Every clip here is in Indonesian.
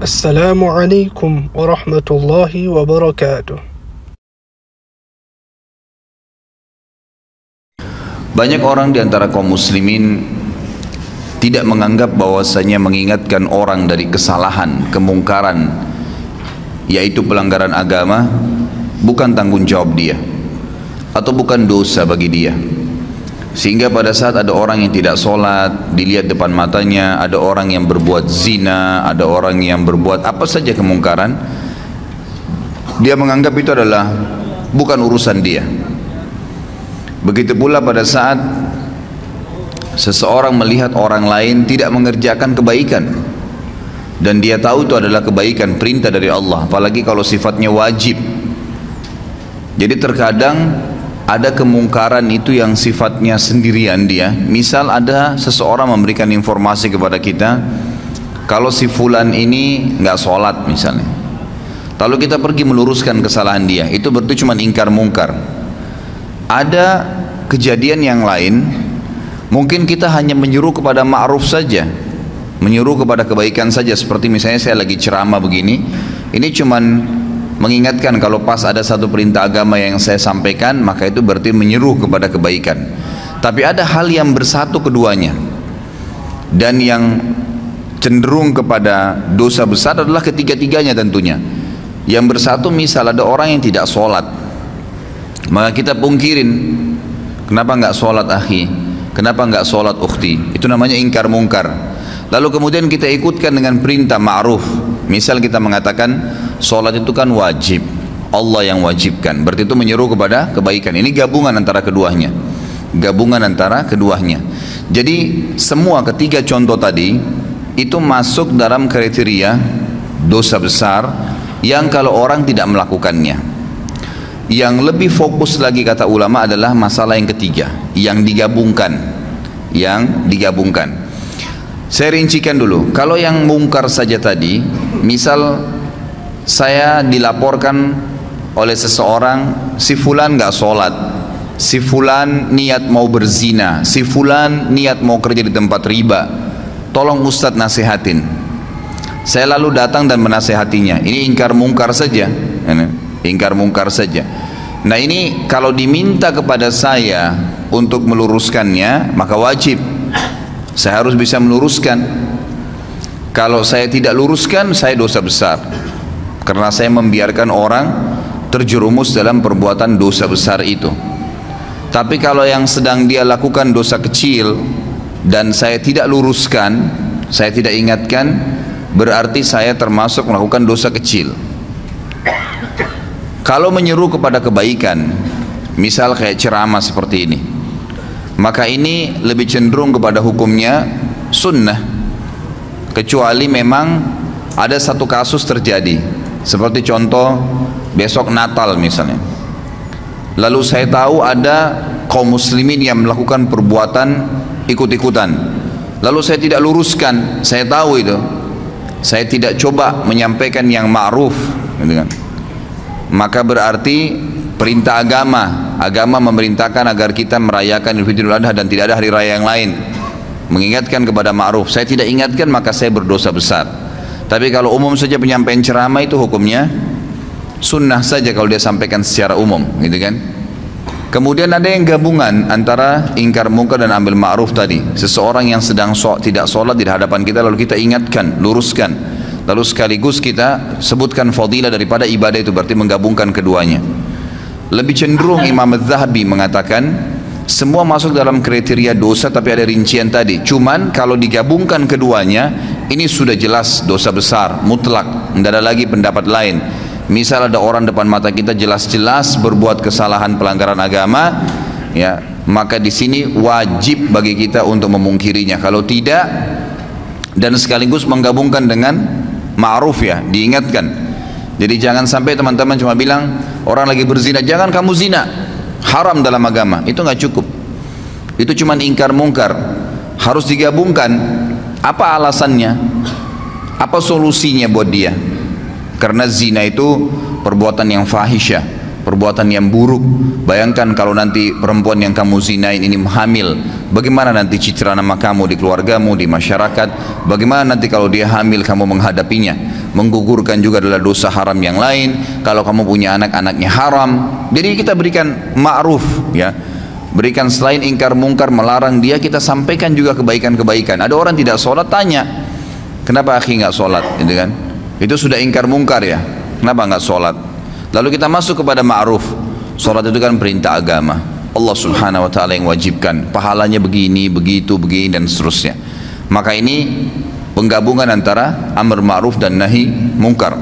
Assalamualaikum warahmatullahi wabarakatuh. Banyak orang di antara kaum muslimin tidak menganggap bahwasanya mengingatkan orang dari kesalahan, kemungkaran, yaitu pelanggaran agama, bukan tanggung jawab dia atau bukan dosa bagi dia. Sehingga pada saat ada orang yang tidak sholat, dilihat depan matanya, ada orang yang berbuat zina, ada orang yang berbuat apa saja kemungkaran, dia menganggap itu adalah bukan urusan dia. Begitu pula pada saat seseorang melihat orang lain tidak mengerjakan kebaikan dan dia tahu itu adalah kebaikan, perintah dari Allah, apalagi kalau sifatnya wajib. Jadi terkadang ada kemungkaran itu yang sifatnya sendirian dia. Misal ada seseorang memberikan informasi kepada kita, kalau si fulan ini nggak sholat misalnya, lalu kita pergi meluruskan kesalahan dia, itu berarti cuma ingkar mungkar. Ada kejadian yang lain, mungkin kita hanya menyuruh kepada ma'ruf saja, menyuruh kepada kebaikan saja. Seperti misalnya saya lagi ceramah begini, ini cuman mengingatkan kalau pas ada satu perintah agama yang saya sampaikan, maka itu berarti menyeru kepada kebaikan. Tapi ada hal yang bersatu keduanya, dan yang cenderung kepada dosa besar adalah ketiga-tiganya tentunya. Yang bersatu, misal ada orang yang tidak sholat, maka kita pungkirin, kenapa nggak sholat akhi, kenapa nggak sholat ukhti, itu namanya ingkar mungkar. Lalu kemudian kita ikutkan dengan perintah ma'ruf. Misal kita mengatakan sholat itu kan wajib, Allah yang wajibkan, berarti itu menyeru kepada kebaikan. Ini gabungan antara keduanya, gabungan antara keduanya. Jadi semua ketiga contoh tadi itu masuk dalam kriteria dosa besar yang kalau orang tidak melakukannya. Yang lebih fokus lagi kata ulama adalah masalah yang ketiga, yang digabungkan, yang digabungkan. Saya rincikan dulu. Kalau yang mungkar saja tadi, misal saya dilaporkan oleh seseorang, si fulan nggak sholat, si fulan niat mau berzina, si fulan niat mau kerja di tempat riba, tolong Ustadz nasihatin. Saya lalu datang dan menasehatinya. Ini ingkar mungkar saja, ingkar mungkar saja. Nah ini kalau diminta kepada saya untuk meluruskannya, maka wajib saya harus bisa meluruskan. Kalau saya tidak luruskan, saya dosa besar, karena saya membiarkan orang terjerumus dalam perbuatan dosa besar itu. Tapi kalau yang sedang dia lakukan dosa kecil dan saya tidak luruskan, saya tidak ingatkan, berarti saya termasuk melakukan dosa kecil. Kalau menyeru kepada kebaikan, misal kayak ceramah seperti ini, maka ini lebih cenderung kepada hukumnya sunnah, kecuali memang ada satu kasus terjadi, seperti contoh besok Natal misalnya, lalu saya tahu ada kaum muslimin yang melakukan perbuatan ikut-ikutan, lalu saya tidak luruskan, saya tahu itu, saya tidak coba menyampaikan yang ma'ruf, gitu kan, maka berarti perintah agama memerintahkan agar kita merayakan Idul Adha dan tidak ada hari raya yang lain, mengingatkan kepada ma'ruf. Saya tidak ingatkan, maka saya berdosa besar. Tapi kalau umum saja penyampaian ceramah, itu hukumnya sunnah saja kalau dia sampaikan secara umum, gitu kan. Kemudian ada yang gabungan antara ingkar mungkar dan ambil ma'ruf tadi. Seseorang yang sedang tidak sholat di hadapan kita, lalu kita ingatkan, luruskan, lalu sekaligus kita sebutkan fadilah daripada ibadah itu, berarti menggabungkan keduanya. Lebih cenderung Imam Az-Zahabi mengatakan semua masuk dalam kriteria dosa, tapi ada rincian tadi. Cuman kalau digabungkan keduanya, ini sudah jelas dosa besar, mutlak, tidak ada lagi pendapat lain. Misal ada orang depan mata kita jelas-jelas berbuat kesalahan pelanggaran agama, ya, maka di sini wajib bagi kita untuk memungkirinya. Kalau tidak, dan sekaligus menggabungkan dengan ma'ruf, ya, diingatkan. Jadi jangan sampai teman-teman cuma bilang orang lagi berzina, jangan kamu zina, haram dalam agama. Itu nggak cukup, itu cuma ingkar mungkar. Harus digabungkan. Apa alasannya, apa solusinya buat dia? Karena zina itu perbuatan yang fahisyah, perbuatan yang buruk. Bayangkan kalau nanti perempuan yang kamu zinain ini hamil, bagaimana nanti citra nama kamu di keluargamu, di masyarakat? Bagaimana nanti kalau dia hamil kamu menghadapinya? menggugurkan juga adalah dosa haram yang lain. Kalau kamu punya anak, anaknya haram. Jadi kita berikan ma'ruf, ya, berikan selain ingkar mungkar, melarang dia, kita sampaikan juga kebaikan-kebaikan. Ada orang tidak sholat, tanya, kenapa akhi nggak sholat, gitu kan? Itu sudah ingkar mungkar ya, kenapa nggak sholat? Lalu kita masuk kepada ma'ruf. Sholat itu kan perintah agama, Allah subhanahu wa ta'ala yang wajibkan, pahalanya begini, begitu, begini, dan seterusnya. Maka ini penggabungan antara amar ma'ruf dan nahi mungkar.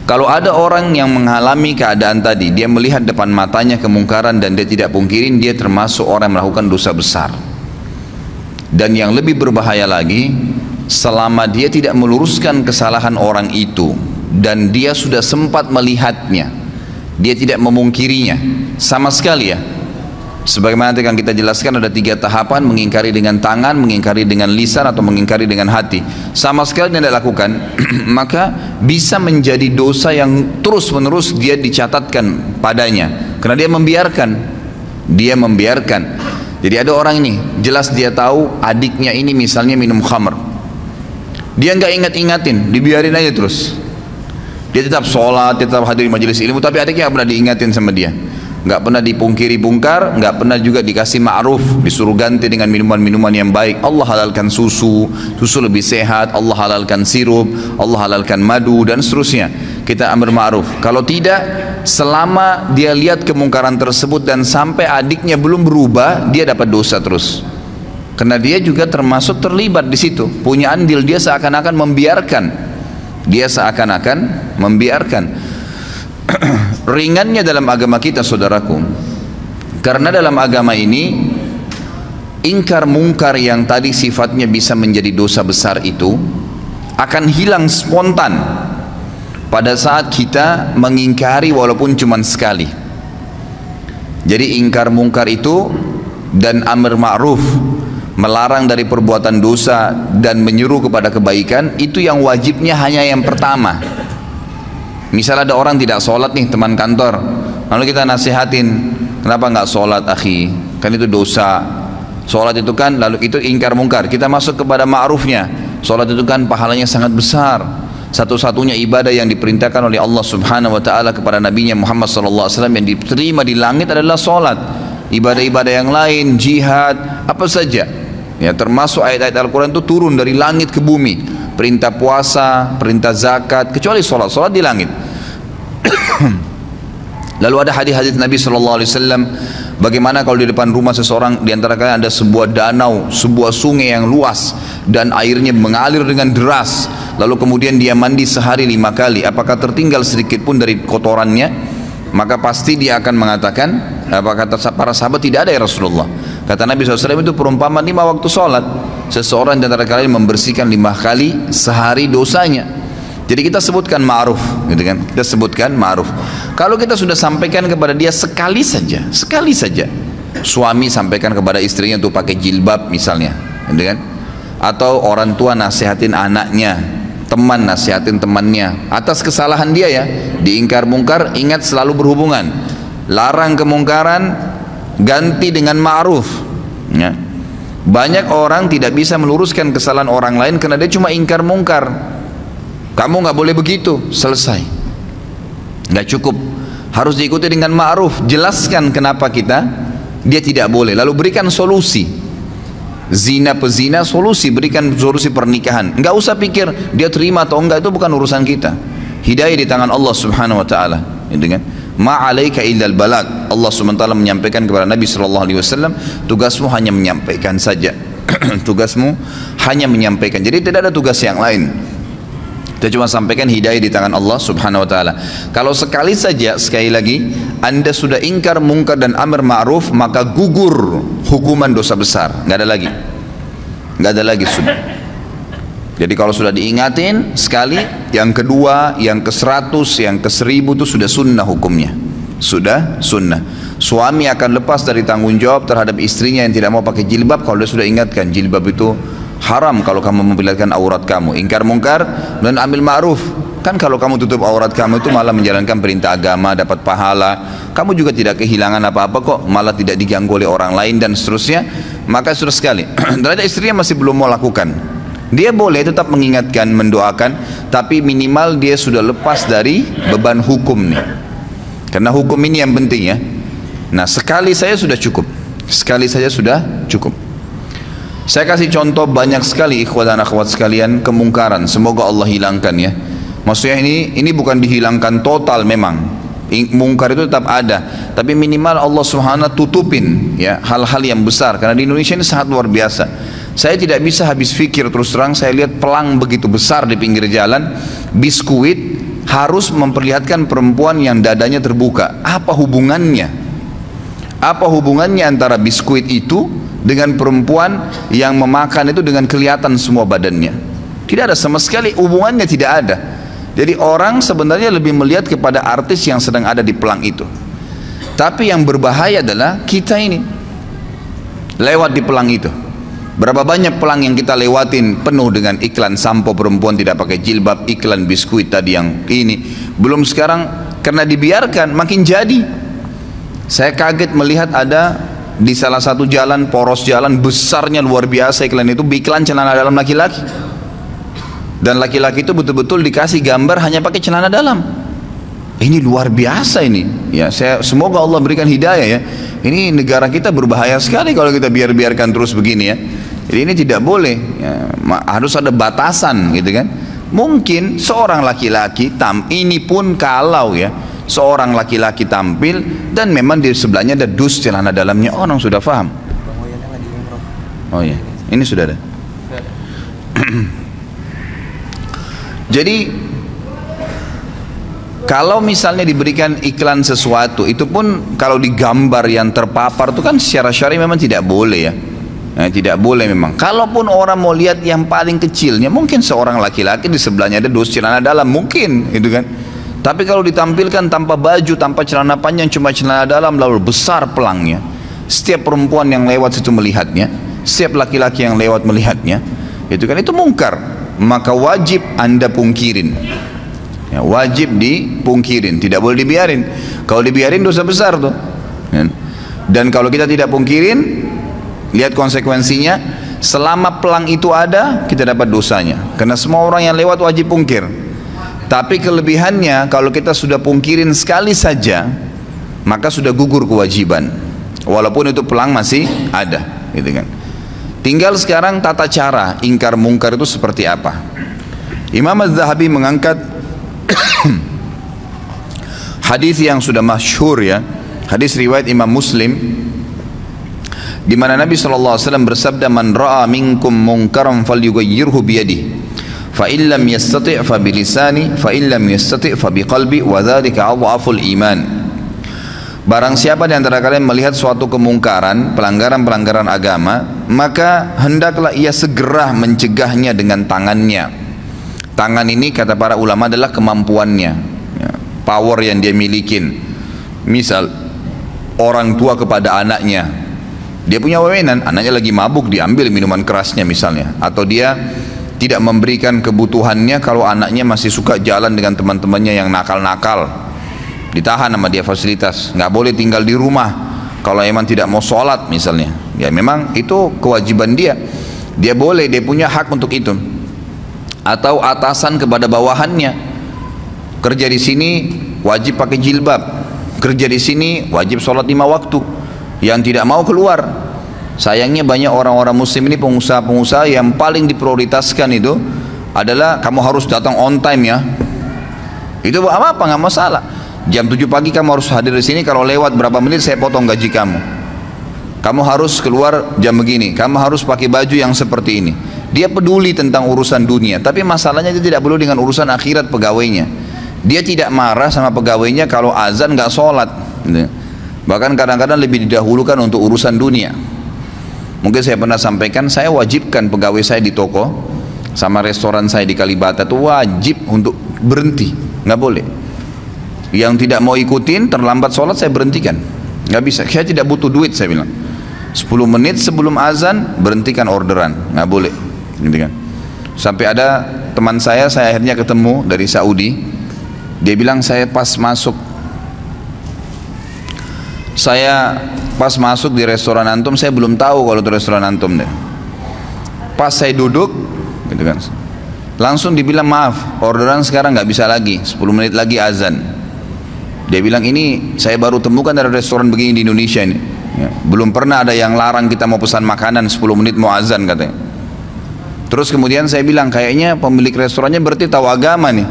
Kalau ada orang yang mengalami keadaan tadi, dia melihat depan matanya kemungkaran dan dia tidak pungkirin, dia termasuk orang yang melakukan dosa besar. Dan yang lebih berbahaya lagi, selama dia tidak meluruskan kesalahan orang itu dan dia sudah sempat melihatnya, dia tidak memungkirinya sama sekali, ya. Sebagaimana nanti akan kita jelaskan, ada 3 tahapan: mengingkari dengan tangan, mengingkari dengan lisan, atau mengingkari dengan hati. Sama sekali tidak lakukan, maka bisa menjadi dosa yang terus menerus dia dicatatkan padanya, karena dia membiarkan. Jadi ada orang ini, jelas dia tahu adiknya ini misalnya minum khamr, dia nggak ingat-ingatin, dibiarin aja terus. Dia tetap sholat, dia tetap hadir di majelis ilmu, tapi adiknya nggak pernah diingatin sama dia, nggak pernah dipungkiri bungkar, nggak pernah juga dikasih ma'ruf, disuruh ganti dengan minuman-minuman yang baik. Allah halalkan susu lebih sehat, Allah halalkan sirup, Allah halalkan madu, dan seterusnya. Kita amar ma'ruf. Kalau tidak, selama dia lihat kemungkaran tersebut dan sampai adiknya belum berubah, dia dapat dosa terus. Karena dia juga termasuk terlibat di situ, punya andil, dia seakan-akan membiarkan. Ringannya dalam agama kita, saudaraku, karena dalam agama ini ingkar mungkar yang tadi sifatnya bisa menjadi dosa besar itu akan hilang spontan pada saat kita mengingkari walaupun cuma sekali. Jadi ingkar mungkar itu dan amar ma'ruf, melarang dari perbuatan dosa dan menyuruh kepada kebaikan, itu yang wajibnya hanya yang pertama. Misal ada orang tidak sholat nih, teman kantor, lalu kita nasihatin, kenapa nggak sholat akhi, kan itu dosa. Sholat itu kan, lalu itu ingkar mungkar. Kita masuk kepada ma'rufnya, sholat itu kan pahalanya sangat besar, satu-satunya ibadah yang diperintahkan oleh Allah subhanahu wa ta'ala kepada nabinya Muhammad sallallahu alaihi wasallam yang diterima di langit adalah sholat. Ibadah-ibadah yang lain, jihad, apa saja, ya, termasuk ayat-ayat Al-Quran itu turun dari langit ke bumi, perintah puasa, perintah zakat, kecuali sholat di langit. Lalu ada hadis-hadis Nabi SAW, bagaimana kalau di depan rumah seseorang di antara kalian ada sebuah danau, sebuah sungai yang luas dan airnya mengalir dengan deras, lalu kemudian dia mandi sehari 5 kali, apakah tertinggal sedikit pun dari kotorannya? Maka pasti dia akan mengatakan, apa kata para sahabat, tidak ada ya Rasulullah. Kata Nabi SAW, itu perumpamaan 5 waktu sholat. Seseorang di antara kalian membersihkan 5 kali sehari dosanya. Jadi kita sebutkan ma'ruf, gitu kan? Kita sebutkan ma'ruf. Kalau kita sudah sampaikan kepada dia sekali saja, suami sampaikan kepada istrinya untuk pakai jilbab misalnya, gitu kan? Atau orang tua nasihatin anaknya, teman nasihatin temannya atas kesalahan dia, ya, diingkar mungkar, ingat selalu berhubungan, larang kemungkaran, ganti dengan ma'ruf, ya. Banyak orang tidak bisa meluruskan kesalahan orang lain karena dia cuma ingkar mungkar. Kamu nggak boleh begitu, selesai. Nggak cukup, harus diikuti dengan ma'ruf. Jelaskan kenapa dia tidak boleh, lalu berikan solusi. Zina pezina, solusi, berikan solusi pernikahan. Nggak usah pikir dia terima atau enggak, itu bukan urusan kita. Hidayah di tangan Allah subhanahu wa ta'ala, gitu kan? Ma'alaika illal balag. Allah subhanahu wa ta'ala menyampaikan kepada Nabi SAW, tugasmu hanya menyampaikan saja. Tugasmu hanya menyampaikan, jadi tidak ada tugas yang lain. Kita cuma sampaikan, hidayah di tangan Allah subhanahu wa ta'ala. Kalau sekali saja, sekali lagi, Anda sudah ingkar mungkar dan amar ma'ruf, maka gugur hukuman dosa besar. Nggak ada lagi sudah. Jadi kalau sudah diingatin sekali, yang kedua, yang ke-100, yang ke-1000 itu sudah sunnah hukumnya. Sudah sunnah. Suami akan lepas dari tanggung jawab terhadap istrinya yang tidak mau pakai jilbab kalau dia sudah ingatkan, jilbab itu haram kalau kamu memperlihatkan aurat kamu. Ingkar mungkar dan ambil ma'ruf. Kan kalau kamu tutup aurat kamu itu malah menjalankan perintah agama, dapat pahala. Kamu juga tidak kehilangan apa-apa kok, malah tidak diganggu oleh orang lain dan seterusnya. Maka sudah sekali. Ternyata istrinya masih belum mau lakukan. Dia boleh tetap mengingatkan, mendoakan, tapi minimal dia sudah lepas dari beban hukum nih. Karena hukum ini yang penting ya. Nah, sekali saya sudah cukup. Sekali saja sudah cukup. Saya kasih contoh banyak sekali ikhwat dan akhwat sekalian kemungkaran. Semoga Allah hilangkan ya. Maksudnya ini bukan dihilangkan total memang. Mungkar itu tetap ada, tapi minimal Allah Subhanahu tutupin ya hal-hal yang besar. Karena di Indonesia ini sangat luar biasa. Saya tidak bisa habis fikir, terus terang saya lihat pelang begitu besar di pinggir jalan, biskuit harus memperlihatkan perempuan yang dadanya terbuka. Apa hubungannya? Apa hubungannya antara biskuit itu dengan perempuan yang memakan itu dengan kelihatan semua badannya? Tidak ada sama sekali hubungannya, tidak ada. Jadi orang sebenarnya lebih melihat kepada artis yang sedang ada di pelang itu. Tapi yang berbahaya adalah kita ini lewat di pelang itu. Berapa banyak pelang yang kita lewatin penuh dengan iklan sampo perempuan tidak pakai jilbab, iklan biskuit tadi yang ini. Belum sekarang karena dibiarkan makin jadi. Saya kaget melihat ada di salah satu jalan, poros jalan besarnya luar biasa iklan itu, iklan celana dalam laki-laki. Dan laki-laki itu betul-betul dikasih gambar hanya pakai celana dalam. Ini luar biasa ini. Ya, semoga Allah berikan hidayah ya. Ini negara kita berbahaya sekali kalau kita biarkan terus begini ya. Jadi ini tidak boleh. Ya, harus ada batasan gitu kan. Mungkin seorang laki-laki ini pun kalau ya seorang laki-laki tampil dan memang di sebelahnya ada dus celana dalamnya, orang sudah paham. Oh ya, ini sudah ada. Jadi kalau misalnya diberikan iklan sesuatu, itu pun kalau digambar yang terpapar itu kan secara syar'i memang tidak boleh ya. Nah, tidak boleh memang. Kalaupun orang mau lihat yang paling kecilnya, mungkin seorang laki-laki di sebelahnya ada dus celana dalam, mungkin gitu kan. Tapi kalau ditampilkan tanpa baju, tanpa celana panjang, cuma celana dalam, lalu besar pelangnya, setiap perempuan yang lewat situ melihatnya, setiap laki-laki yang lewat melihatnya, itu kan itu mungkar. Maka wajib anda pungkirin ya, wajib dipungkirin, tidak boleh dibiarin. Kalau dibiarin dosa besar tuh ya. Dan kalau kita tidak pungkirin, lihat konsekuensinya. Selama pelang itu ada, kita dapat dosanya, karena semua orang yang lewat wajib pungkir. Tapi kelebihannya, kalau kita sudah pungkirin sekali saja, maka sudah gugur kewajiban, walaupun itu pelang masih ada gitu kan. Tinggal sekarang tata cara ingkar mungkar itu seperti apa. Imam Az-Zahabi mengangkat hadis yang sudah masyhur ya, hadis riwayat Imam Muslim, di mana Nabi SAW bersabda, man ra'a minkum munkaran falyughayyirhu biyadihi, fa in lam yastati' fa bilisani, fa in lam yastati' fa biqalbi, wa dzalika adhaful iman. Barang siapa di antara kalian melihat suatu kemungkaran, pelanggaran-pelanggaran agama, maka hendaklah ia segera mencegahnya dengan tangannya. Tangan ini kata para ulama adalah kemampuannya ya, power yang dia milikin. Misal orang tua kepada anaknya, dia punya wewenang, anaknya lagi mabuk, diambil minuman kerasnya misalnya, atau dia tidak memberikan kebutuhannya kalau anaknya masih suka jalan dengan teman-temannya yang nakal-nakal, ditahan sama dia fasilitas, nggak boleh tinggal di rumah kalau emang tidak mau sholat misalnya, ya memang itu kewajiban dia, dia boleh, dia punya hak untuk itu. Atau atasan kepada bawahannya, kerja di sini wajib pakai jilbab, kerja di sini wajib sholat 5 waktu, yang tidak mau keluar. Sayangnya banyak orang-orang muslim ini, pengusaha-pengusaha yang paling diprioritaskan itu adalah kamu harus datang on time ya, itu apa nggak masalah. Jam 7 pagi kamu harus hadir di sini, kalau lewat berapa menit saya potong gaji kamu. Kamu harus keluar jam begini, kamu harus pakai baju yang seperti ini. Dia peduli tentang urusan dunia, tapi masalahnya dia tidak peduli dengan urusan akhirat pegawainya. Dia tidak marah sama pegawainya kalau azan nggak sholat. Bahkan kadang-kadang lebih didahulukan untuk urusan dunia. Mungkin saya pernah sampaikan, saya wajibkan pegawai saya di toko sama restoran saya di Kalibata itu wajib untuk berhenti, nggak boleh. Yang tidak mau ikutin terlambat sholat saya berhentikan, nggak bisa. Saya tidak butuh duit, saya bilang 10 menit sebelum azan berhentikan orderan, nggak boleh gitu kan. Sampai ada teman saya akhirnya ketemu dari Saudi, dia bilang saya pas masuk di restoran antum, saya belum tahu kalau itu restoran antum deh. Pas saya duduk gitu kan. Langsung dibilang maaf, orderan sekarang nggak bisa lagi, 10 menit lagi azan. Dia bilang ini saya baru temukan dari restoran begini di Indonesia ini. Ya, belum pernah ada yang larang kita mau pesan makanan 10 menit mau azan katanya. Terus kemudian saya bilang kayaknya pemilik restorannya berarti tahu agama nih.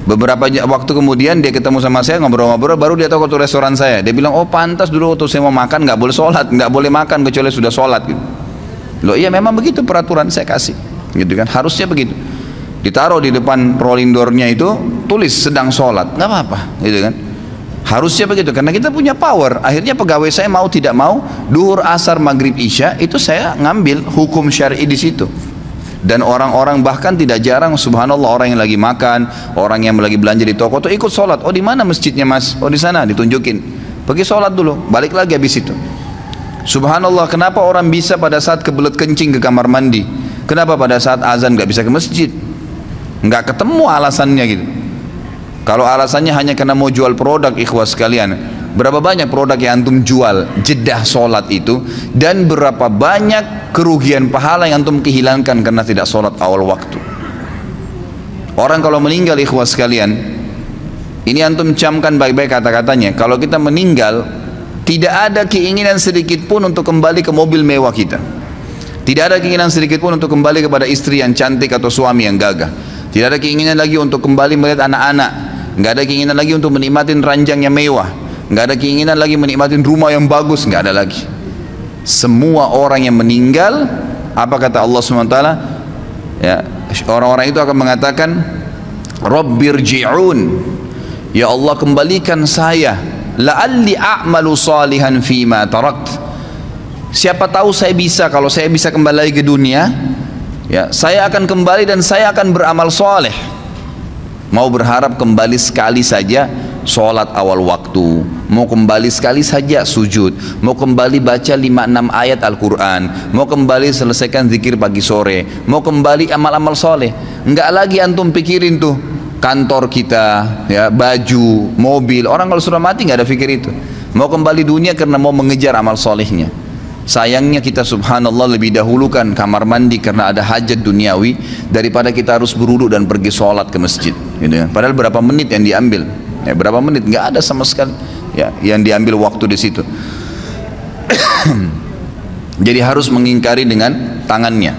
Beberapa waktu kemudian dia ketemu sama saya ngobrol-ngobrol, baru dia tahu ke restoran saya. Dia bilang oh pantas dulu waktu saya mau makan nggak boleh sholat, nggak boleh makan kecuali sudah sholat gitu. Loh iya memang begitu peraturan saya kasih, gitu kan, harusnya begitu. Ditaruh di depan rolling door-nya itu tulis sedang sholat, nggak apa-apa, gitu kan. Harusnya begitu karena kita punya power. Akhirnya pegawai saya mau tidak mau duhur, asar, maghrib, isya itu saya ngambil hukum syar'i di situ. Dan orang-orang bahkan tidak jarang subhanallah orang yang lagi makan, orang yang lagi belanja di toko tuh ikut sholat. Oh di mana masjidnya mas? Oh di sana, ditunjukin. Pergi sholat dulu, balik lagi habis itu. Subhanallah, kenapa orang bisa pada saat kebelet kencing ke kamar mandi? Kenapa pada saat azan nggak bisa ke masjid? Nggak ketemu alasannya gitu. Kalau alasannya hanya karena mau jual produk, ikhwas sekalian, berapa banyak produk yang antum jual jedah sholat itu, dan berapa banyak kerugian pahala yang antum kehilangkan karena tidak sholat awal waktu. Orang kalau meninggal, ikhwas sekalian, ini antum camkan baik-baik kata-katanya. Kalau kita meninggal, tidak ada keinginan sedikit pun untuk kembali ke mobil mewah kita. Tidak ada keinginan sedikit pun untuk kembali kepada istri yang cantik atau suami yang gagah. Tidak ada keinginan lagi untuk kembali melihat anak-anak. Nggak ada keinginan lagi untuk menikmatin ranjang yang mewah. Nggak ada keinginan lagi menikmatin rumah yang bagus. Nggak ada lagi. Semua orang yang meninggal, apa kata Allah SWT? Ya, orang-orang itu akan mengatakan, Rabbirji'un, ya Allah kembalikan saya, la'alli a'malu salihan fima tarakt. Siapa tahu saya bisa, kalau saya bisa kembali lagi ke dunia, ya saya akan kembali dan saya akan beramal soleh. Mau berharap kembali sekali saja sholat awal waktu, mau kembali sekali saja sujud, mau kembali baca 5-6 ayat Al-Quran, mau kembali selesaikan zikir pagi sore, mau kembali amal-amal soleh. Enggak lagi antum pikirin tuh kantor kita, ya baju, mobil. Orang kalau sudah mati nggak ada pikir itu. Mau kembali dunia karena mau mengejar amal solehnya. Sayangnya kita subhanallah lebih dahulukan kamar mandi karena ada hajat duniawi daripada kita harus berwudu dan pergi sholat ke masjid, gitu ya. Padahal berapa menit yang diambil, ya, berapa menit, nggak ada sama sekali ya yang diambil waktu di situ. Jadi harus mengingkari dengan tangannya.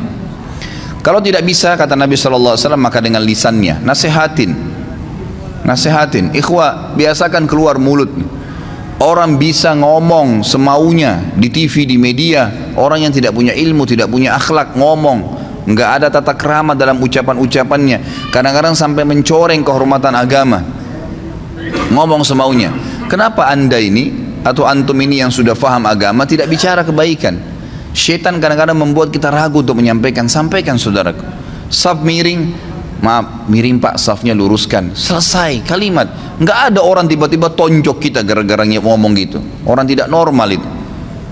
Kalau tidak bisa, kata Nabi SAW, maka dengan lisannya. Nasihatin, ikhwah, biasakan keluar mulut. Orang bisa ngomong semaunya di TV, di media. Orang yang tidak punya ilmu, tidak punya akhlak, ngomong. Nggak ada tata krama dalam ucapan-ucapannya. Kadang-kadang sampai mencoreng kehormatan agama. Ngomong semaunya. Kenapa anda ini, atau antum ini yang sudah faham agama, tidak bicara kebaikan? Syaitan kadang-kadang membuat kita ragu untuk menyampaikan. Sampaikan saudaraku. Saf miring, maaf miring pak, safnya luruskan, selesai kalimat. Nggak ada orang tiba-tiba tonjok kita gara-gara ngomong gitu. Orang tidak normal itu.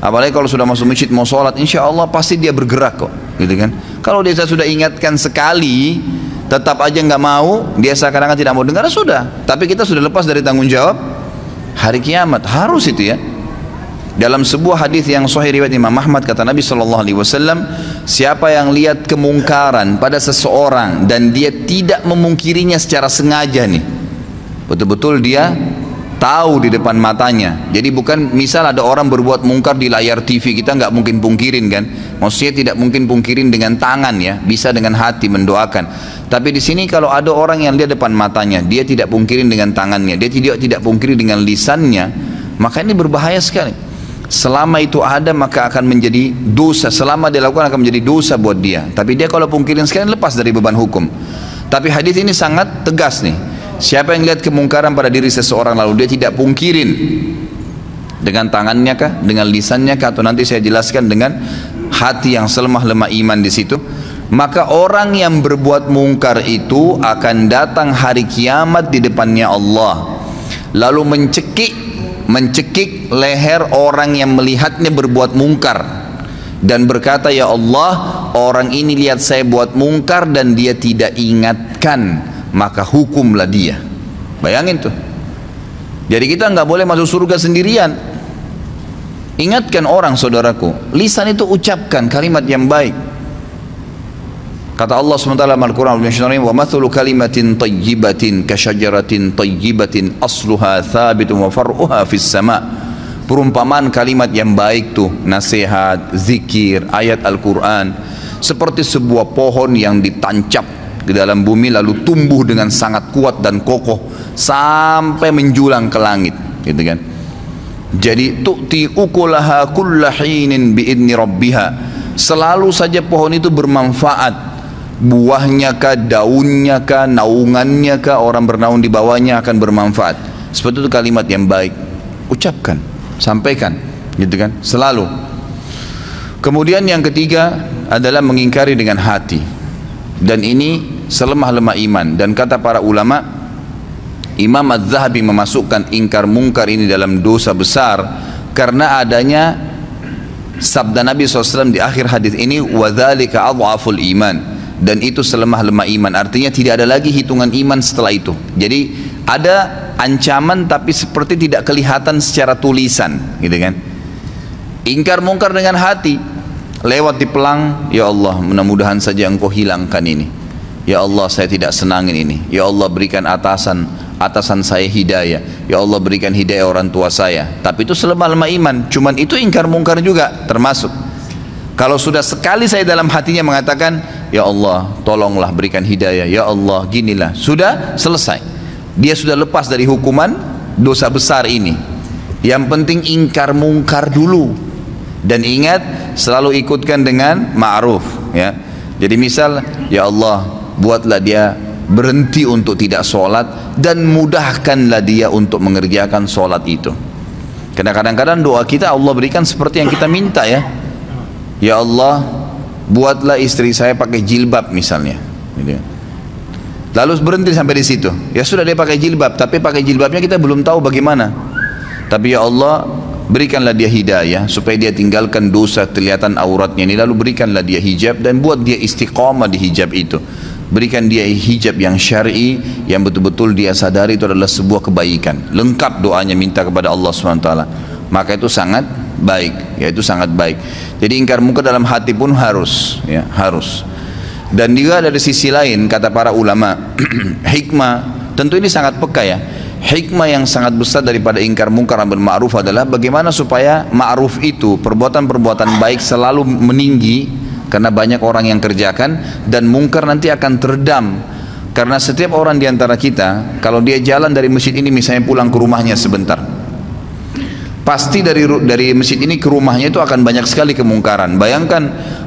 Apalagi kalau sudah masuk masjid mau sholat, insya Allah pasti dia bergerak kok, gitu kan. Kalau dia sudah ingatkan sekali tetap aja nggak mau, dia seakan-akan tidak mau dengar, sudah. Tapi kita sudah lepas dari tanggung jawab hari kiamat, harus itu ya. Dalam sebuah hadis yang sahih riwayat Imam Ahmad, kata Nabi SAW, siapa yang lihat kemungkaran pada seseorang dan dia tidak memungkirinya secara sengaja nih, betul-betul dia tahu di depan matanya. Jadi bukan misal ada orang berbuat mungkar di layar TV, kita nggak mungkin pungkirin kan, maksudnya tidak mungkin pungkirin dengan tangan ya, bisa dengan hati mendoakan. Tapi di sini kalau ada orang yang lihat depan matanya, dia tidak pungkirin dengan tangannya, dia tidak pungkiri dengan lisannya, maka ini berbahaya sekali. Selama itu ada maka akan menjadi dosa, selama dia lakukan akan menjadi dosa buat dia. Tapi dia kalau pungkirin sekalian lepas dari beban hukum. Tapi hadis ini sangat tegas nih. Siapa yang lihat kemungkaran pada diri seseorang lalu dia tidak pungkirin dengan tangannya kah, dengan lisannya kah, atau nanti saya jelaskan dengan hati yang selemah-lemah iman di situ, maka orang yang berbuat mungkar itu akan datang hari kiamat di depannya Allah, lalu mencekik leher orang yang melihatnya berbuat mungkar dan berkata, ya Allah, orang ini lihat saya buat mungkar dan dia tidak ingatkan, maka hukumlah dia. Bayangin tuh. Jadi kita nggak boleh masuk surga sendirian. Ingatkan orang, saudaraku. Lisan itu ucapkan kalimat yang baik. Kata Allah SWT dalam Al-Quran, wa mathulu kalimatin tayyibatin kasyajaratin tayyibatin asluha thabitun wa far'uha fis sama. Perumpamaan kalimat yang baik tuh, nasihat, zikir, ayat Al-Quran, seperti sebuah pohon yang ditancap ke dalam bumi lalu tumbuh dengan sangat kuat dan kokoh sampai menjulang ke langit, gitu kan. Jadi tu'ti ukulaha kulla hinin bi'idni rabbiha. Selalu saja pohon itu bermanfaat. Buahnya kah, daunnya kah, naungannya kah, orang bernaung di bawahnya akan bermanfaat. Seperti itu kalimat yang baik. Ucapkan, sampaikan, gitu kan, selalu. Kemudian yang ketiga adalah mengingkari dengan hati. Dan ini selemah-lemah iman. Dan kata para ulama, Imam Az-Zahabi memasukkan ingkar mungkar ini dalam dosa besar karena adanya sabda Nabi SAW di akhir hadis ini, وَذَلِكَ أَضْعَفُ الْإِيمَانِ, dan itu selemah-lemah iman. Artinya tidak ada lagi hitungan iman setelah itu. Jadi ada ancaman tapi seperti tidak kelihatan secara tulisan, gitu kan. Ingkar mungkar dengan hati, lewat di pelang, ya Allah mudah-mudahan saja engkau hilangkan ini, ya Allah saya tidak senangin ini, ya Allah berikan atasan saya hidayah, ya Allah berikan hidayah orang tua saya. Tapi itu selemah-lemah iman. Cuman itu ingkar mungkar juga termasuk. Kalau sudah sekali saya dalam hatinya mengatakan, ya Allah tolonglah berikan hidayah, ya Allah ginilah, sudah selesai. Dia sudah lepas dari hukuman dosa besar ini. Yang penting ingkar mungkar dulu. Dan ingat, selalu ikutkan dengan ma'ruf, ya. Jadi misal, ya Allah buatlah dia berhenti untuk tidak sholat dan mudahkanlah dia untuk mengerjakan sholat itu. Karena kadang-kadang doa kita Allah berikan seperti yang kita minta, ya. Ya Allah buatlah istri saya pakai jilbab misalnya, gitu. Lalu berhenti sampai di situ. Ya sudah dia pakai jilbab, tapi pakai jilbabnya kita belum tahu bagaimana. Tapi ya Allah berikanlah dia hidayah supaya dia tinggalkan dosa kelihatan auratnya ini, lalu berikanlah dia hijab dan buat dia istiqamah di hijab itu. Berikan dia hijab yang syar'i yang betul-betul dia sadari itu adalah sebuah kebaikan. Lengkap doanya minta kepada Allah SWT. Maka itu sangat baik, ya itu sangat baik. Jadi ingkar mungkar dalam hati pun harus, ya harus. Dan juga dari sisi lain kata para ulama, hikmah, tentu ini sangat peka ya. Hikmah yang sangat besar daripada ingkar mungkar amar ma'ruf adalah bagaimana supaya ma'ruf itu, perbuatan-perbuatan baik selalu meninggi karena banyak orang yang kerjakan, dan mungkar nanti akan teredam. Karena setiap orang diantara kita kalau dia jalan dari masjid ini misalnya pulang ke rumahnya sebentar, pasti dari masjid ini ke rumahnya itu akan banyak sekali kemungkaran. Bayangkan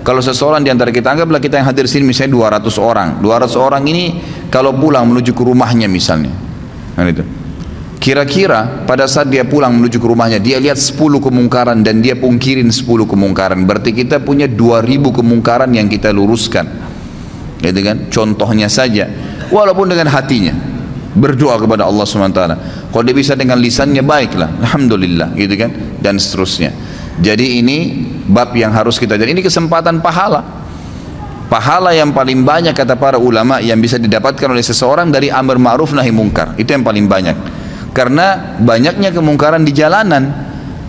kalau seseorang di antara kita, anggaplah kita yang hadir di sini misalnya 200 orang. 200 orang ini kalau pulang menuju ke rumahnya misalnya, nah itu. Kira-kira pada saat dia pulang menuju ke rumahnya, dia lihat 10 kemungkaran dan dia pungkirin 10 kemungkaran. Berarti kita punya 2000 kemungkaran yang kita luruskan. Gitu kan? Contohnya saja, walaupun dengan hatinya berdoa kepada Allah SWT. Kalau dia bisa dengan lisannya, baiklah, alhamdulillah, gitu kan, dan seterusnya. Jadi ini bab yang harus kita jadi. Ini kesempatan pahala. Pahala yang paling banyak kata para ulama yang bisa didapatkan oleh seseorang dari amar ma'ruf nahi mungkar. Itu yang paling banyak. Karena banyaknya kemungkaran di jalanan,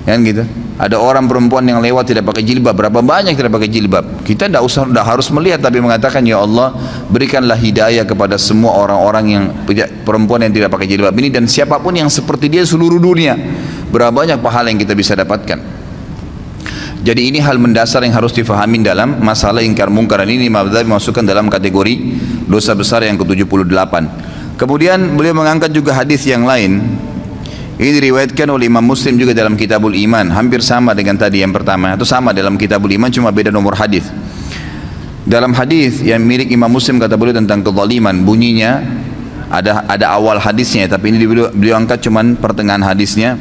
kan gitu. Ada orang perempuan yang lewat tidak pakai jilbab, berapa banyak tidak pakai jilbab. Kita tidak harus melihat, tapi mengatakan ya Allah berikanlah hidayah kepada semua orang-orang yang perempuan yang tidak pakai jilbab ini, dan siapapun yang seperti dia seluruh dunia. Berapa banyak pahala yang kita bisa dapatkan. Jadi ini hal mendasar yang harus difahami dalam masalah ingkar mungkar ini. Imam Az-Zahabi masukkan dalam kategori dosa besar yang ke-78. Kemudian beliau mengangkat juga hadis yang lain. Ini diriwayatkan oleh Imam Muslim juga dalam Kitabul Iman, hampir sama dengan tadi yang pertama, atau sama dalam Kitabul Iman cuma beda nomor hadis. Dalam hadis yang milik Imam Muslim kata beliau tentang kezaliman, bunyinya ada awal hadisnya, tapi ini beliau angkat cuman pertengahan hadisnya.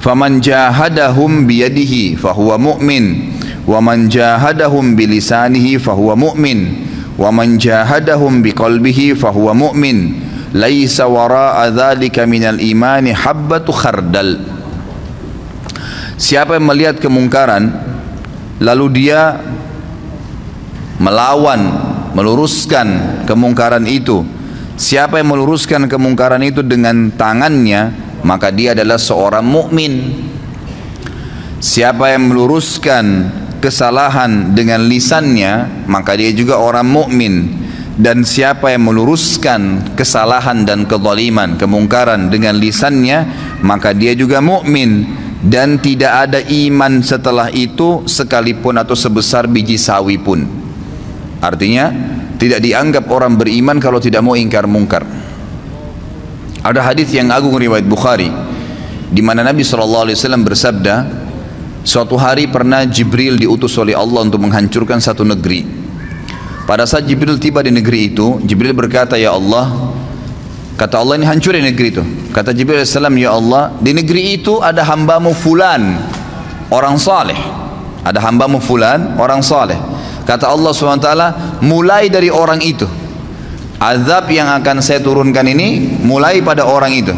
Faman jahadahum biyadihi fahuwa mu'min, wa man jahadahum bilisanihi fahuwa mu'min, wa man jahadahum biqalbihi fahuwa mu'min, laisa wara'a dzalika minal imani habbatu khardal. Siapa yang melihat kemungkaran lalu dia melawan, meluruskan kemungkaran itu, siapa yang meluruskan kemungkaran itu dengan tangannya, maka dia adalah seorang mukmin. Siapa yang meluruskan kesalahan dengan lisannya, maka dia juga orang mukmin. Dan siapa yang meluruskan kesalahan dan kezaliman, kemungkaran dengan lisannya, maka dia juga mukmin. Dan tidak ada iman setelah itu sekalipun atau sebesar biji sawi pun. Artinya tidak dianggap orang beriman kalau tidak mau ingkar mungkar. Ada hadis yang agung riwayat Bukhari di mana Nabi SAW bersabda, suatu hari pernah Jibril diutus oleh Allah untuk menghancurkan satu negeri. Pada saat Jibril tiba di negeri itu, Jibril berkata, ya Allah, kata Allah, ini hancurin negeri itu. Kata Jibril AS, ya Allah, di negeri itu ada hambamu fulan, orang saleh. Ada hambamu fulan, orang saleh. Kata Allah SWT, mulai dari orang itu, azab yang akan saya turunkan ini mulai pada orang itu,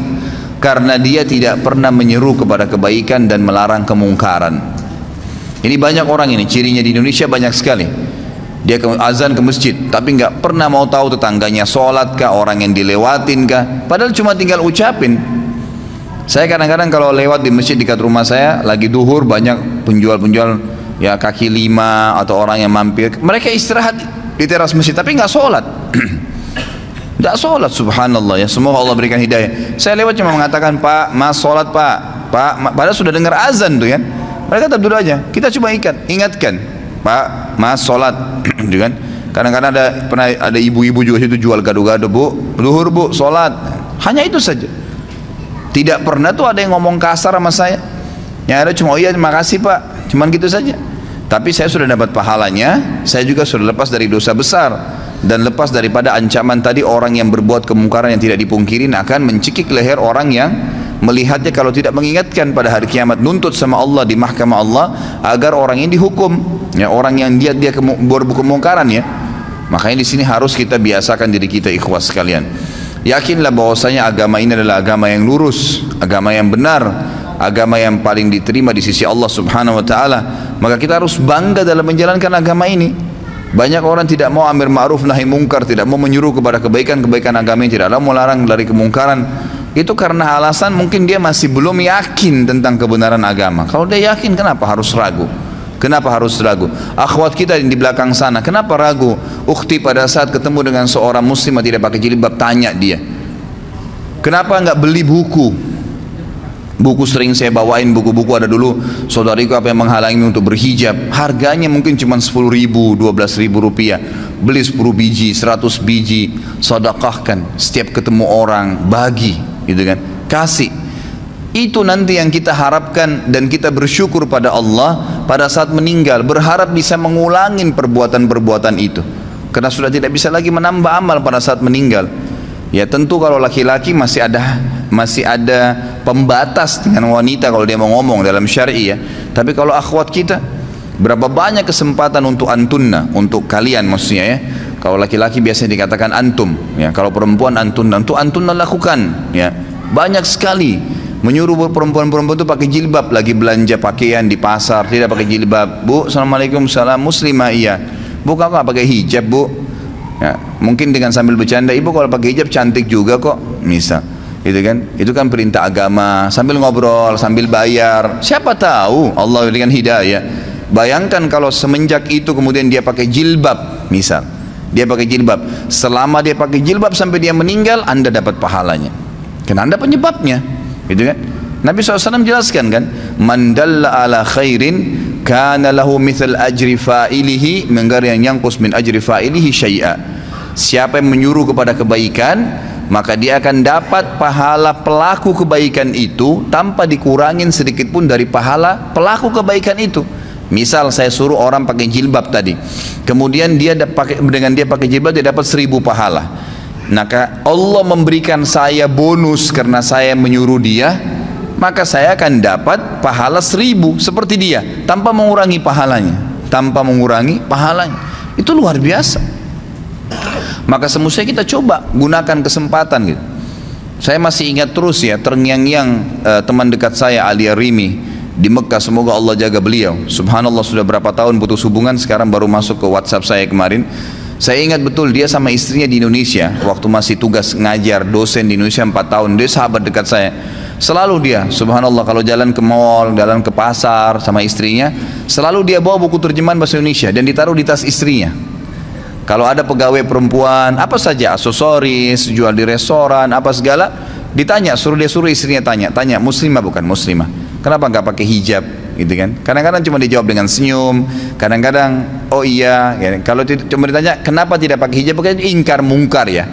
karena dia tidak pernah menyeru kepada kebaikan dan melarang kemungkaran. Ini banyak orang ini, cirinya di Indonesia banyak sekali. Dia azan ke masjid, tapi nggak pernah mau tahu tetangganya sholat kah, orang yang dilewatin kah, padahal cuma tinggal ucapin. Saya kadang-kadang kalau lewat di masjid dekat rumah saya, lagi duhur, banyak penjual-penjual ya kaki lima atau orang yang mampir, mereka istirahat di teras masjid, tapi nggak sholat. Nggak sholat, subhanallah ya, semoga Allah berikan hidayah. Saya lewat cuma mengatakan, Pak, Mas sholat Pak, padahal sudah dengar azan tuh kan. Mereka tetap duduk aja, kita coba ingatkan, Pak, Mas sholat. Kan? Kadang-kadang pernah ada ibu-ibu juga situ jual gado-gado, Bu, luhur Bu, sholat. Hanya itu saja. Tidak pernah tuh ada yang ngomong kasar sama saya. Yang ada cuma, oh iya terima kasih Pak, cuman gitu saja. Tapi saya sudah dapat pahalanya, saya juga sudah lepas dari dosa besar, dan lepas daripada ancaman tadi orang yang berbuat kemungkaran yang tidak dipungkirin akan mencekik leher orang yang melihatnya kalau tidak mengingatkan pada hari kiamat, nuntut sama Allah di mahkamah Allah agar orang ini dihukum, ya, orang yang dia berbuat kemungkaran ya. Makanya di sini harus kita biasakan diri kita, ikhwas sekalian. Yakinlah bahwasanya agama ini adalah agama yang lurus, agama yang benar, agama yang paling diterima di sisi Allah Subhanahu wa taala. Maka kita harus bangga dalam menjalankan agama ini. Banyak orang tidak mau amar ma'ruf nahi mungkar, tidak mau menyuruh kepada kebaikan agama ini, tidak mau melarang dari kemungkaran. Itu karena alasan mungkin dia masih belum yakin tentang kebenaran agama. Kalau dia yakin, kenapa harus ragu? Kenapa harus ragu? Akhwat kita di belakang sana, kenapa ragu? Ukhti pada saat ketemu dengan seorang muslimah tidak pakai jilbab, tanya dia, kenapa enggak beli buku? Buku sering saya bawain, buku-buku ada dulu, saudariku apa yang menghalangi untuk berhijab, harganya mungkin cuma 10 ribu, 12 ribu rupiah. Beli 10 biji, 100 biji, sedekahkan, setiap ketemu orang bagi, gitu kan, kasih. Itu nanti yang kita harapkan, dan kita bersyukur pada Allah pada saat meninggal, berharap bisa mengulangi perbuatan-perbuatan itu, karena sudah tidak bisa lagi menambah amal pada saat meninggal. Ya tentu kalau laki-laki masih ada pembatas dengan wanita kalau dia mau ngomong dalam syar'i ya. Tapi kalau akhwat kita, berapa banyak kesempatan untuk antunna, untuk kalian maksudnya ya. Kalau laki-laki biasanya dikatakan antum ya, kalau perempuan antunna, untuk antunna lakukan ya. Banyak sekali menyuruh perempuan-perempuan itu pakai jilbab, lagi belanja pakaian di pasar tidak pakai jilbab. Bu, assalamualaikum, salam, muslimah, iya. Bu, kakak pakai hijab Bu ya, mungkin dengan sambil bercanda, ibu kalau pakai hijab cantik juga kok, misal gitu kan. Itu kan perintah agama, sambil ngobrol, sambil bayar, siapa tahu Allah berikan hidayah. Bayangkan kalau semenjak itu kemudian dia pakai jilbab, misal dia pakai jilbab, selama dia pakai jilbab sampai dia meninggal, Anda dapat pahalanya, karena Anda penyebabnya, gitu kan. Nabi SAW jelaskan kan, man dalla ala khairin kana lahu mithal ajri fa'ilihi min ghairi an yanqus min ajri fa'ilihi syai'a. Siapa yang menyuruh kepada kebaikan, maka dia akan dapat pahala pelaku kebaikan itu tanpa dikurangin sedikit pun dari pahala pelaku kebaikan itu. Misal saya suruh orang pakai jilbab tadi, kemudian dengan dia pakai jilbab dia dapat 1000 pahala. Maka Allah memberikan saya bonus karena saya menyuruh dia, maka saya akan dapat pahala 1000 seperti dia, tanpa mengurangi pahalanya, Itu luar biasa. Maka semestinya kita coba gunakan kesempatan gitu. Saya masih ingat terus ya, terngiang-ngiang teman dekat saya Alia Rimi di Mekah, semoga Allah jaga beliau. Subhanallah, sudah berapa tahun putus hubungan, sekarang baru masuk ke WhatsApp saya kemarin. Saya ingat betul dia sama istrinya di Indonesia waktu masih tugas ngajar, dosen di Indonesia 4 tahun. Dia sahabat dekat saya. Selalu dia, subhanallah, kalau jalan ke mall, jalan ke pasar sama istrinya, selalu dia bawa buku terjemahan bahasa Indonesia dan ditaruh di tas istrinya. Kalau ada pegawai perempuan, apa saja, aksesoris, jual di restoran, apa segala, ditanya, suruh istrinya tanya, muslimah bukan muslimah, kenapa nggak pakai hijab, gitu kan? Kadang-kadang cuma dijawab dengan senyum, kadang-kadang oh iya, ya. Kalau cuma ditanya kenapa tidak pakai hijab, pakai ingkar mungkar ya.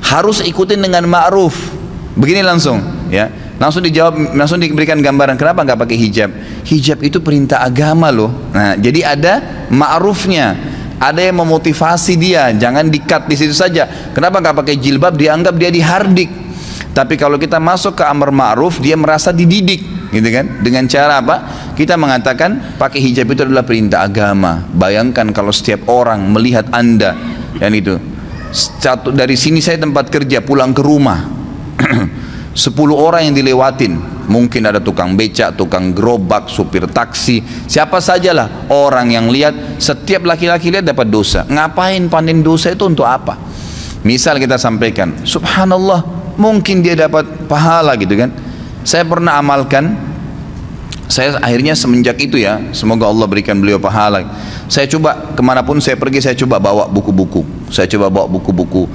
Harus ikutin dengan ma'ruf. Begini langsung, ya. Langsung dijawab, langsung diberikan gambaran kenapa nggak pakai hijab. Hijab itu perintah agama loh. Nah, jadi ada ma'rufnya. Ada yang memotivasi dia, jangan di-cut di situ saja. Kenapa nggak pakai jilbab? Dianggap dia dihardik. Tapi kalau kita masuk ke amar ma'ruf, dia merasa dididik, gitu kan? Dengan cara apa? Kita mengatakan pakai hijab itu adalah perintah agama. Bayangkan kalau setiap orang melihat Anda, dan itu dari sini saya tempat kerja, pulang ke rumah 10 orang yang dilewatin, mungkin ada tukang becak, tukang gerobak, supir taksi, siapa sajalah orang yang lihat, setiap laki-laki lihat dapat dosa. Ngapain panen dosa itu untuk apa? Misal kita sampaikan, subhanallah, mungkin dia dapat pahala, gitu kan. Saya pernah amalkan, saya akhirnya semenjak itu ya, semoga Allah berikan beliau pahala, saya coba kemanapun saya pergi, saya coba bawa buku-buku.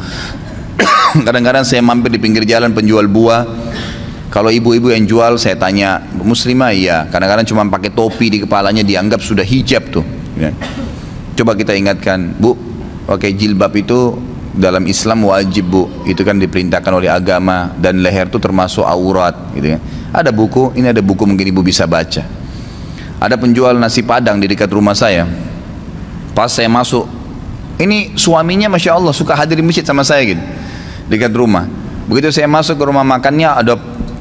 Kadang-kadang saya mampir di pinggir jalan penjual buah, kalau ibu-ibu yang jual saya tanya, muslimah? Iya. Kadang-kadang cuma pakai topi di kepalanya, dianggap sudah hijab tuh, ya. Coba kita ingatkan, bu, pakai jilbab itu dalam Islam wajib, bu, itu kan diperintahkan oleh agama, dan leher itu termasuk aurat, gitu kan. Ada buku, ini ada buku mungkin ibu bisa baca. Ada penjual nasi padang di dekat rumah saya. Pas saya masuk, ini suaminya masya Allah suka hadir di masjid sama saya gitu, dekat rumah. Begitu saya masuk ke rumah makannya, ada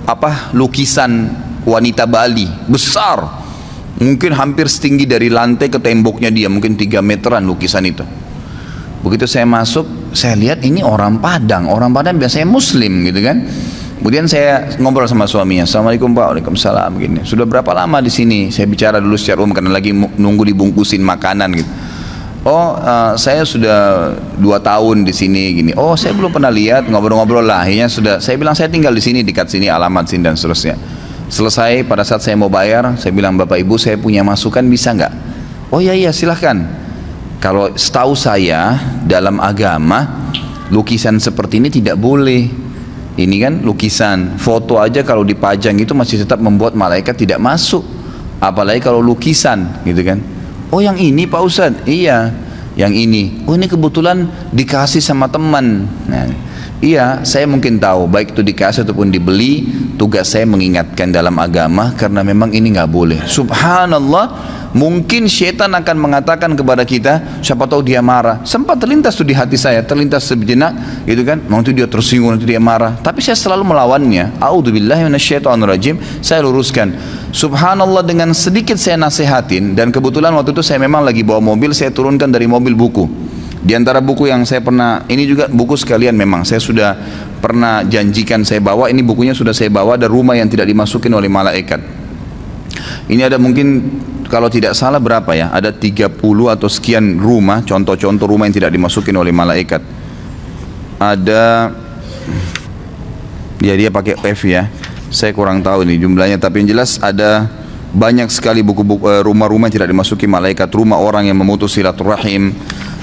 apa, lukisan wanita Bali besar, mungkin hampir setinggi dari lantai ke temboknya dia, mungkin 3 meteran lukisan itu. Begitu saya masuk, saya lihat ini orang Padang biasanya Muslim, gitu kan. Kemudian saya ngobrol sama suaminya, assalamualaikum pak, waalaikumsalam, begini. Sudah berapa lama di sini? Saya bicara dulu secara umum karena lagi nunggu dibungkusin makanan gitu. Oh, saya sudah 2 tahun di sini, gini. Oh, saya belum pernah lihat, ngobrol-ngobrol lah. Akhirnya sudah, saya bilang saya tinggal di sini, dekat sini, alamat sini dan seterusnya. Selesai, pada saat saya mau bayar, saya bilang, bapak ibu saya punya masukan, bisa nggak? Oh iya silahkan. Kalau setahu saya dalam agama lukisan seperti ini tidak boleh. Ini kan lukisan, foto aja kalau dipajang itu masih tetap membuat malaikat tidak masuk. Apalagi kalau lukisan, gitu kan. Oh yang ini Pak Ustadz? Iya, yang ini. Oh ini kebetulan dikasih sama teman. Nah, iya, saya mungkin tahu, baik itu dikasih ataupun dibeli, tugas saya mengingatkan dalam agama karena memang ini nggak boleh. Subhanallah, mungkin syaitan akan mengatakan kepada kita, siapa tahu dia marah. Sempat terlintas tuh di hati saya, terlintas sejenak, gitu kan. Nanti dia tersinggung, nanti dia marah. Tapi saya selalu melawannya. A'udzubillahi minasyaitonirrajim. Saya luruskan. Subhanallah, dengan sedikit saya nasihatin, dan kebetulan waktu itu saya memang lagi bawa mobil, saya turunkan dari mobil buku. Di antara buku yang saya pernah, ini juga buku sekalian memang, saya sudah pernah janjikan saya bawa, ini bukunya sudah saya bawa, ada rumah yang tidak dimasukin oleh malaikat. Ini ada mungkin, kalau tidak salah berapa ya, ada 30 atau sekian rumah, contoh-contoh rumah yang tidak dimasukin oleh malaikat. Ada, ya dia pakai F ya, saya kurang tahu ini jumlahnya, tapi yang jelas ada banyak sekali buku-buku rumah-rumah yang tidak dimasuki malaikat. Rumah orang yang memutus silaturahim,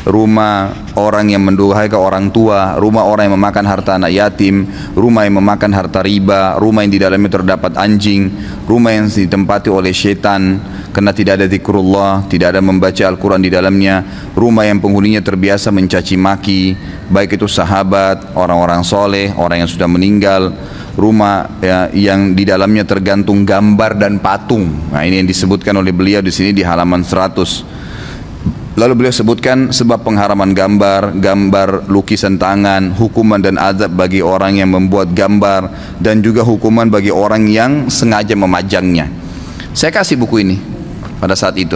rumah orang yang mendurhaka orang tua, rumah orang yang memakan harta anak yatim, rumah yang memakan harta riba, rumah yang di dalamnya terdapat anjing, rumah yang ditempati oleh syaitan karena tidak ada zikrullah, tidak ada membaca Al-Quran di dalamnya, rumah yang penghuninya terbiasa mencaci maki, baik itu sahabat, orang-orang soleh, orang yang sudah meninggal, rumah ya, yang di dalamnya tergantung gambar dan patung. Nah ini yang disebutkan oleh beliau di sini di halaman 100. Lalu beliau sebutkan sebab pengharaman gambar lukisan tangan, hukuman dan azab bagi orang yang membuat gambar, dan juga hukuman bagi orang yang sengaja memajangnya. Saya kasih buku ini pada saat itu.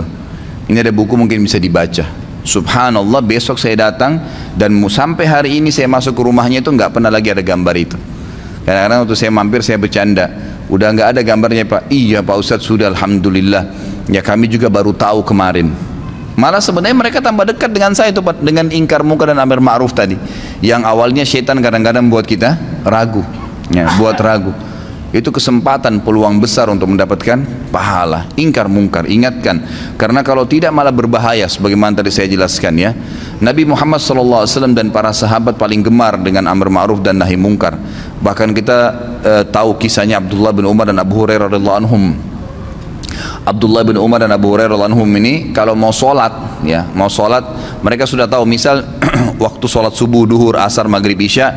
Ini ada buku mungkin bisa dibaca. Subhanallah, besok saya datang dan sampai hari ini saya masuk ke rumahnya itu nggak pernah lagi ada gambar itu. Kadang-kadang waktu saya mampir saya bercanda, udah nggak ada gambarnya Pak. Iya Pak Ustadz, sudah, alhamdulillah. Ya kami juga baru tahu kemarin. Malah sebenarnya mereka tambah dekat dengan saya itu Pak, dengan ingkar munkar dan amar ma'ruf tadi. Yang awalnya syaitan kadang-kadang buat kita ragu, ya, buat ragu. itu kesempatan, peluang besar untuk mendapatkan pahala. Ingkar mungkar, ingatkan, karena kalau tidak malah berbahaya. Sebagaimana tadi saya jelaskan ya, Nabi Muhammad SAW dan para sahabat paling gemar dengan amar ma'ruf dan nahi mungkar. Bahkan kita tahu kisahnya Abdullah bin Umar dan Abu Hurairah radhiyallahu anhum. Abdullah bin Umar dan Abu Hurairah radhiyallahu anhum ini kalau mau sholat ya, mau sholat, mereka sudah tahu misal waktu sholat subuh, duhur, asar, maghrib, isya,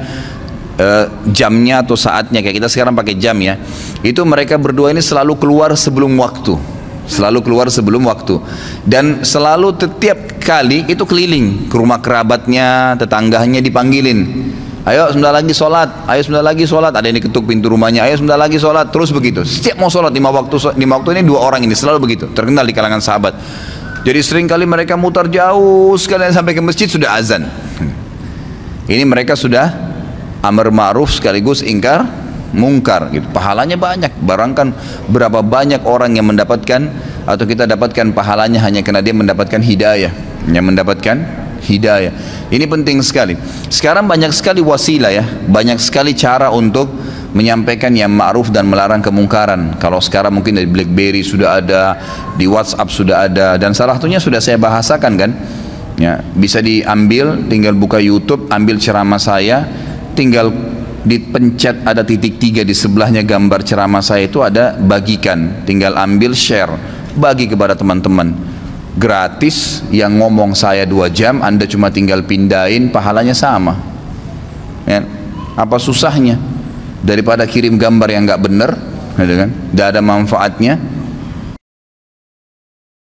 jamnya atau saatnya, kayak kita sekarang pakai jam ya, itu mereka berdua ini selalu keluar sebelum waktu, selalu keluar sebelum waktu, dan selalu setiap kali itu keliling ke rumah kerabatnya, tetangganya dipanggilin, ayo sebentar lagi sholat, ayo sebentar lagi sholat, ada yang diketuk pintu rumahnya, ayo sebentar lagi sholat, terus begitu. Setiap mau sholat lima waktu ini dua orang ini selalu begitu, terkenal di kalangan sahabat. Jadi sering kali mereka mutar jauh sekalian sampai ke masjid sudah azan. Ini mereka sudah amar ma'ruf sekaligus ingkar mungkar gitu. Pahalanya banyak. Barangkan berapa banyak orang yang mendapatkan atau kita dapatkan pahalanya hanya karena dia mendapatkan hidayah, yang mendapatkan hidayah. Ini penting sekali. Sekarang banyak sekali wasilah ya, banyak sekali cara untuk menyampaikan yang ma'ruf dan melarang kemungkaran. Kalau sekarang mungkin dari BlackBerry sudah ada, di WhatsApp sudah ada, dan salah satunya sudah saya bahasakan kan ya, bisa diambil, tinggal buka YouTube, ambil ceramah saya, tinggal dipencet ada titik 3 di sebelahnya gambar ceramah saya itu ada bagikan, tinggal ambil share, bagi kepada teman-teman gratis. Yang ngomong saya 2 jam, Anda cuma tinggal pindahin, pahalanya sama ya. Apa susahnya? Daripada kirim gambar yang nggak benar, gitu kan, tidak ada manfaatnya.